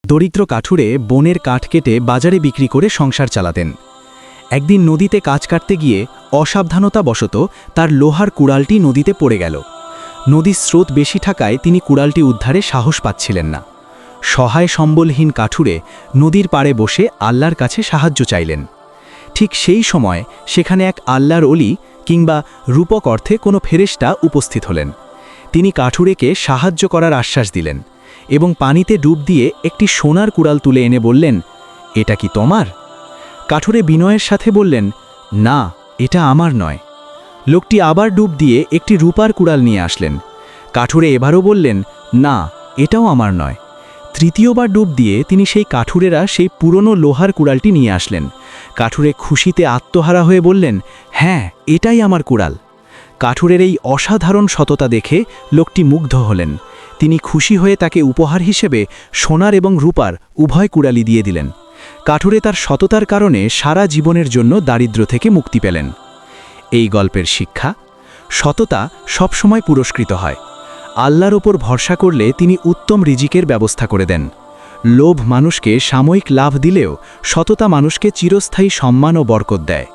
দরিদ্র কাঠুরে বনের কাঠ কেটে বাজারে বিক্রি করে সংসার চালাতেন। একদিন নদীতে কাঠ কাটতে গিয়ে অসাবধানতাবশত তার লোহার কুড়ালটি নদীতে পড়ে গেল। নদীর স্রোত বেশি থাকায় তিনি কুড়ালটি উদ্ধারে সাহস পাচ্ছিলেন না। সহায় সম্বলহীন কাঠুরে নদীর পাড়ে বসে আল্লাহর কাছে সাহায্য চাইলেন। ঠিক সেই সময় সেখানে এক আল্লাহর অলি কিংবা রূপক অর্থে কোনো ফেরেশতা উপস্থিত হলেন। তিনি কাঠুরেকে সাহায্য করার আশ্বাস দিলেন এবং পানিতে ডুব দিয়ে একটি সোনার কুড়াল তুলে এনে বললেন, এটা কি তোমার? কাঠুরে বিনয়ের সাথে বললেন, না, এটা আমার নয়। লোকটি আবার ডুব দিয়ে একটি রূপার কুড়াল নিয়ে আসলেন। কাঠুরে এবারও বললেন, না, এটাও আমার নয়। তৃতীয়বার ডুব দিয়ে তিনি সেই কাঠুরেরা সেই পুরনো লোহার কুড়ালটি নিয়ে আসলেন। কাঠুরে খুশিতে আত্মহারা হয়ে বললেন, হ্যাঁ, এটাই আমার কুড়াল। কাঠুরের এই অসাধারণ সততা দেখে লোকটি মুগ্ধ হলেন। তিনি খুশি হয়ে তাকে উপহার হিসেবে সোনার এবং রূপার উভয় কুড়ালি দিয়ে দিলেন। কাঠুরে তার সততার কারণে সারা জীবনের জন্য দারিদ্র্য থেকে মুক্তি পেলেন। এই গল্পের শিক্ষা: সততা সবসময় পুরস্কৃত হয়। আল্লাহর ওপর ভরসা করলে তিনি উত্তম রিজিকের ব্যবস্থা করে দেন। লোভ মানুষকে সাময়িক লাভ দিলেও সততা মানুষকে চিরস্থায়ী সম্মান ও বরকত দেয়।